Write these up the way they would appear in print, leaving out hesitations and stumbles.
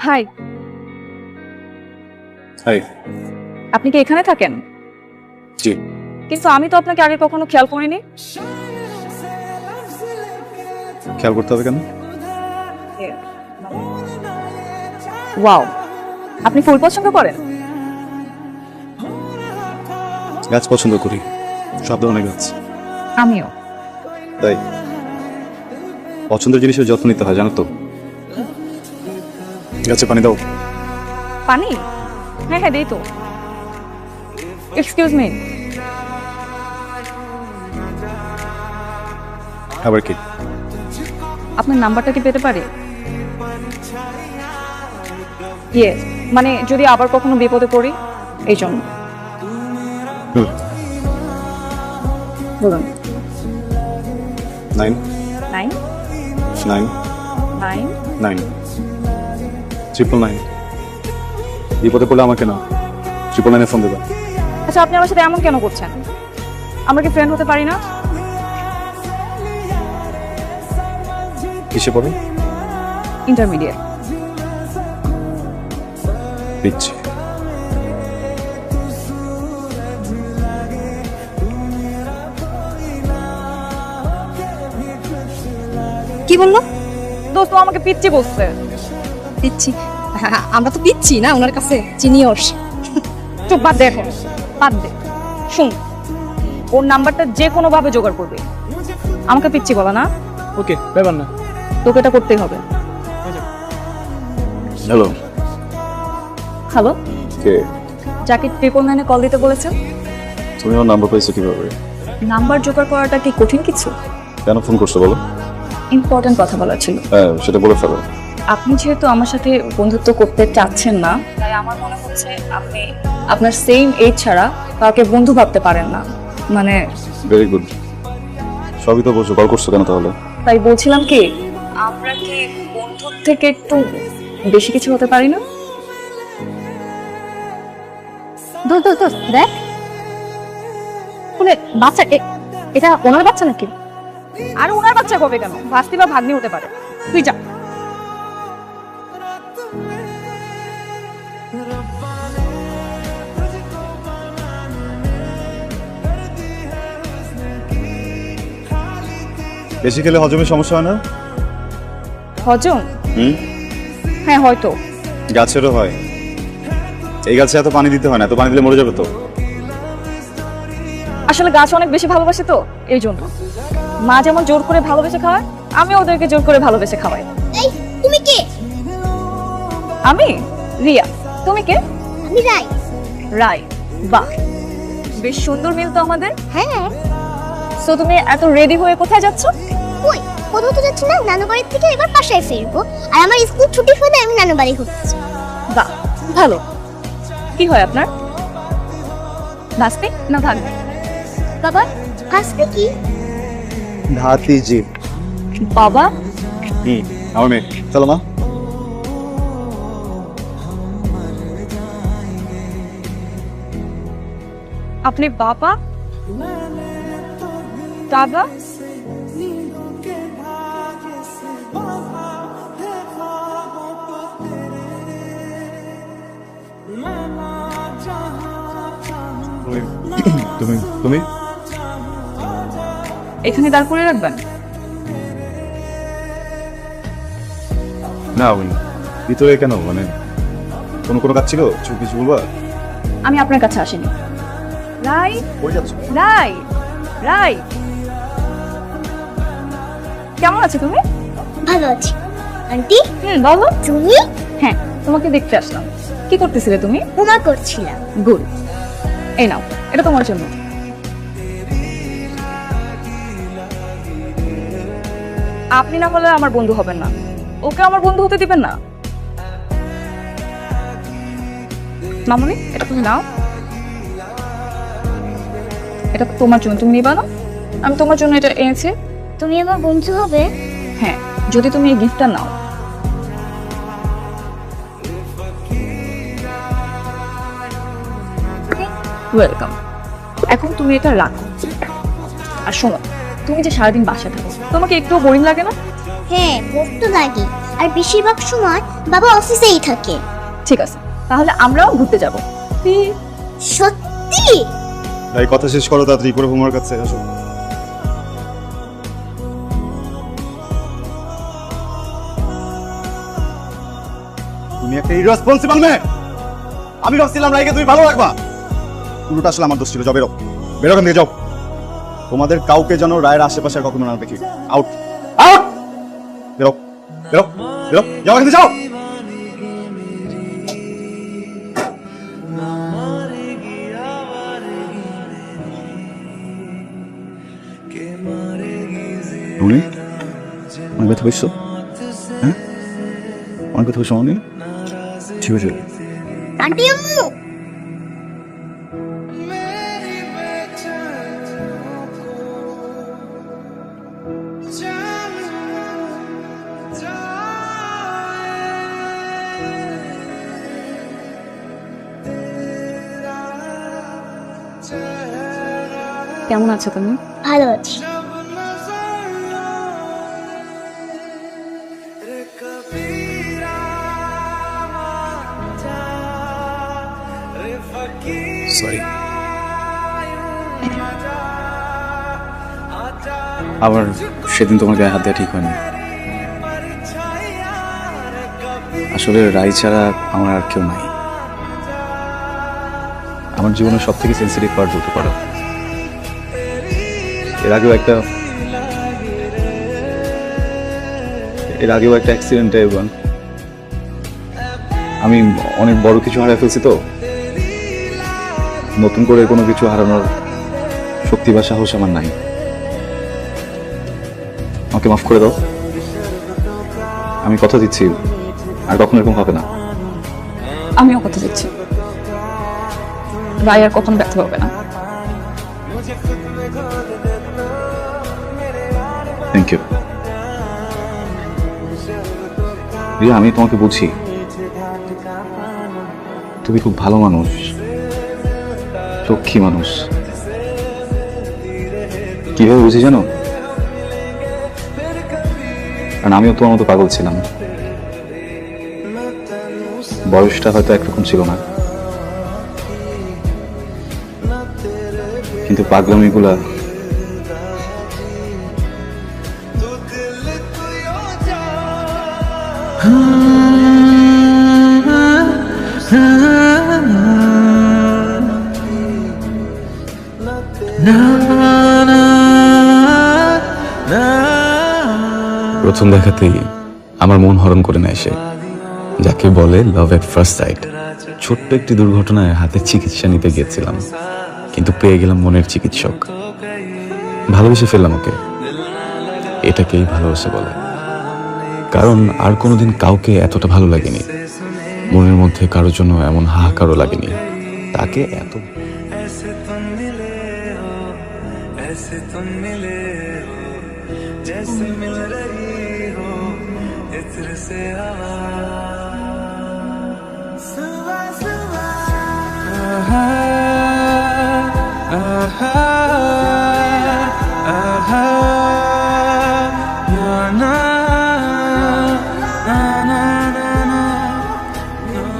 High. High. আপনি কি এখানে থাকেন? জি। কিন্তু আমি তো আপনাকে আগে কখনো খেয়াল করিনি। খেয়াল করতে হবে কেন? ওয়াও, আপনি ফুল পছন্দ করেন? গাছ পছন্দ করি, সব ধরনের গাছ। আমিও। তাই পছন্দের জিনিসের যত্ন নিতে হয়, জানো তো। গাছে পানি দাও। পানি? হ্যাঁ হ্যাঁ, দেই তো। Excuse me. আবার কি? আপনার নাম্বারটা কি পেতে পারি? ইয়ে, মানে যদি আবার কখনো বিপদে পড়ি এই জন্য। বলুন। 9 9 9 9 9 999। বিপদে পড়লে আমাকে না, 999 ফোন দেবা। আচ্ছা, আপনি আমার সাথে এমন কেন করছেন? আমরা কি ফ্রেন্ড হতে পারি না? কিসে পড়ে? ইন্টারমিডিয়েট। দিচ্ছি। কি বললো? দোস্ত আমাকে পিচ্ছি বলছে। পিচ্ছি? আমরা তো পিচ্ছি না ওনার কাছে, সিনিয়র্স। চুপ, বাদ দে এখন, বাদ দে। শুন, ওর নাম্বারটা যে কোনো ভাবে জোগাড় করবে। আমাকে পিচ্ছি বলা না। ওকে, ব্যাপার না। তোকে এটা করতেই হবে। হ্যালো। হ্যালো, কে? যাকে 999 কল দিতে বলেছেন। তুমি আমার নাম্বার পাইছো কিভাবে? নাম্বার জোগাড় করাটা কি কঠিন কিছু? কেন ফোন করছো বলো? ইম্পর্টেন্ট কথা বলা ছিল। হ্যাঁ, সেটা বলে ফেলো। আপনি যেহেতু আমার সাথে বন্ধুত্ব করতে চাচ্ছেন না, তাই আমার মনে হচ্ছে আপনি আপনার সেম এজ ছাড়া কাউকে বন্ধু ভাবতে পারেন না। মানে ভেরি গুড। সবই তো বলছো, কল করছো কেন তাহলে? তাই বলছিলাম কি, আমরা কি বন্ধুর থেকে একটু বেশি কিছু হতে পারি না? দোস্ত দোস্ত দোস্ত, দেখ শুনে বাচ্চা, এটা ওনার বাচ্চা নাকি? আর ওনার বাচ্চা কবে কেন? ভাস্তি বা ভাগ্নি হতে পারে। তুই যা। বেশি খেলে হজমের সমস্যা হয় না? হজম? হুম, হ্যাঁ হয়তো। গাছেরও হয়। এই গাছে এত পানি দিতে হয় না, এত পানি দিলে মরে যাবে তো। আসলে গাছ অনেক বেশি ভালোবাসে তো, এই জন্য। মা যেমন জোর করে ভালোবেসে খাওয়ায়, আমি ওদেরকে জোর করে ভালোবেসে খাওয়াই। এই তুমি কে? আমি রিয়া। তুমি কে? আমি রাই। রাই। বাহ, বেশ সুন্দর মিল তো আমাদের। হ্যাঁ। সো তুমি এত রেডি হয়ে কোথায় যাচ্ছ? কই, কোথাও তো যাচ্ছি না, নানু বাড়ির থেকে এবার বাসায় ফিরবো। আর আমার স্কুল ছুটি হলে আমি নানু বাড়ি ঘুরছি। বাহ, ভালো। কি হয় আপনার? নাচতে না থাকবে? বাবা, আজকে কি? ধাতি জি। বাবা, আমার মেয়ে। চলো মা। আপনি বাবা দাদা? তুমি তুমি এখানে দাঁড় করে রাখবেন? না ওই ভিতরে কেন, মানে কোনো কাজ ছিল? কিছু বলবা? আমি আপনার কাছে আসিনি। রাই, কই যাচ্ছ? রাই, রাই, কেমন আছো তুমি? ভালো আছি। আন্টি, বলো। তুমি? হ্যাঁ, তোমাকে দেখতে আসলাম। কি করতেছিলে তুমি? ঘুমা করছিলাম। গুড। এই নাও, এটা তোমার জন্য। আপনি না হলে আমার বন্ধু হবেন না, ওকে আমার বন্ধু হতে দিবেন না। মামুনি, এটা তুমি নাও। এটা তোমার জন্য, তুমি নিবা না? আমি তোমার জন্য এটা এনেছি। তুমি আমার বন্ধু হবে? হ্যাঁ, যদি তুমি এই গিফটটা নাও। ওয়েলকাম। এখন তুমি এটা রাখো। আর শোনো, তুমি যে সারাদিন বাসায় থাকো, তোমাকে একটু বোরিং লাগে না? হ্যাঁ ভোর তো লাগে, আর বেশিরভাগ সময় বাবা অফিসেই থাকে। ঠিক আছে, তাহলে আমরাও ঘুরতে যাব। সত্যি? এই কথা শেষ করো তাড়াতাড়ি করে তোমার কাছে আসো। তুমি একটা ইররেসপন্সিবল মেয়ে। আমি ভাবছিলাম রাইকে তুমি ভালো রাখবা, পুরোটা আসলে আমার দোষ ছিল। যাও বেরো, বেরো এখান থেকে যাও। তোমাদের কাউকে যেন রায়ের আশেপাশে আর কখনো না দেখি। আউট, আউট, বেরো, বেরো, বেরো, যাও এখান থেকে যাও। রুনি, অনেক ব্যথা পেয়েছো? হ্যাঁ, অনেক ব্যথা পেয়েছো অনেক? ঠিক আছে। আন্টি আম্মু কেমন আছো তুমি? ভালো আছি। সরি। আবার সেদিন তোমার গায়ে হাত দেওয়া ঠিক হয়নি। আসলে রাই ছাড়া আমার আর কেউ নাই। আমার জীবনের সব থেকে সেন্সিটিভ পার্ট বলতে পারো। এর আগেও একটা অ্যাক্সিডেন্টে আমি অনেক বড় কিছু হারিয়ে ফেলছি। তো নতুন করে কোনো কিছু হারানোর শক্তি বা সাহস আমার নাই। আমাকে মাফ করে দাও। আমি কথা দিচ্ছি আর কখনো এরকম হবে না। আমিও কথা দিচ্ছি, রায় আর কখনো ব্যর্থ হবে না। Thank you Riya. আমি তোমাকে বুঝি, তুমি খুব ভালো মানুষ, লক্ষ্মী মানুষ। কিভাবে বুঝি জানো? কারণ আমিও তোমার মতো পাগল ছিলাম। বয়সটা হয়তো একরকম ছিল না, কিন্তু পাগলামিগুলা প্রথম দেখাতেই আমার মন হরণ করে নেয় সে, যাকে বলে লাভ এট ফার্স্ট সাইট। ছোট্ট একটি দুর্ঘটনায় হাতে চিকিৎসা নিতে গিয়েছিলাম, কিন্তু পেয়ে গেলাম মনের চিকিৎসক। ভালোবেসে ফেললাম ওকে। এটাকেই ভালোবাসা বলে। কারণ আর কোনোদিন কাউকে এতটা ভালো লাগেনি, মনের মধ্যে কারোর জন্য এমন হাহাকারও লাগেনি। তাকে এত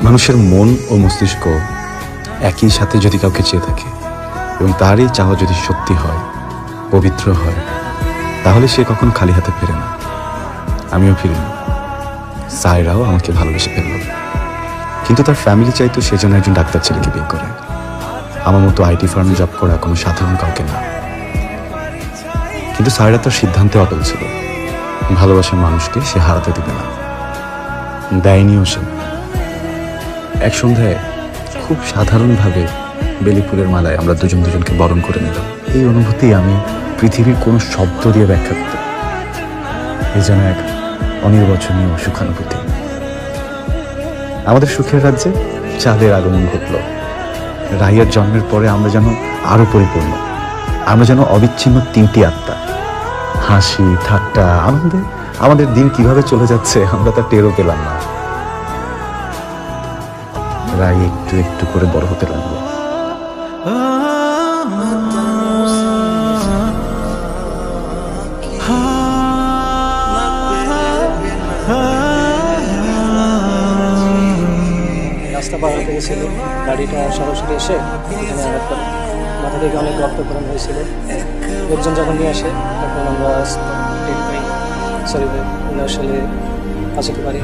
মানুষের মন ও মস্তিষ্ক একই সাথে যদি কাউকে চেয়ে থাকে এবং তারই চাওয়া যদি সত্যি হয়, পবিত্র হয়, তাহলে সে কখন খালি হাতে ফেরে না। আমিও ফিরিনি। সায়রাও আমাকে ভালোবেসে ফেলল, কিন্তু তার ফ্যামিলি চাইতো সেজন্য একজন ডাক্তার ছেলেকে বিয়ে করে। আমার মতো আইটি ফার্মে জব করা কোনো সাধারণ কাউকে না। কিন্তু সায়রা তার সিদ্ধান্তে অটল ছিল। ভালোবাসার মানুষকে সে হারাতে দিবে না। দেয়নিও সে। এক সন্ধ্যায় খুব সাধারণভাবে বেলি ফুলের মালায় আমরা দুজনকে বরণ করে নিলাম। এই অনুভূতি আমি পৃথিবীর কোনো শব্দ দিয়ে ব্যাখ্যা করতে, এই যেন এক অনির্বচনীয় সুখানুভূতি। আমাদের সুখের রাজ্যে চাঁদের আগমন ঘটল। রাইয়ার জন্মের পরে আমরা যেন আরো পরিপূর্ণ। আমরা যেন অবিচ্ছিন্ন তিনটি আত্মা। হাসি, ঠাট্টা, আনন্দে আমাদের দিন কিভাবে চলে যাচ্ছে আমরা তা টেরও পেলাম না। রাই একটু একটু করে বড় হতে লাগলো। রাস্তা পার হতে গেছিল, গাড়িটা সরাসরি এসে এখানে আঘাত করে। মাথা থেকে অনেক রক্তক্ষরণ হয়েছিল। লোকজন যখন নিয়ে আসে তখন আমরা টের পাই। সরি ভাই, আমরা আসলে বাঁচাতে পারি।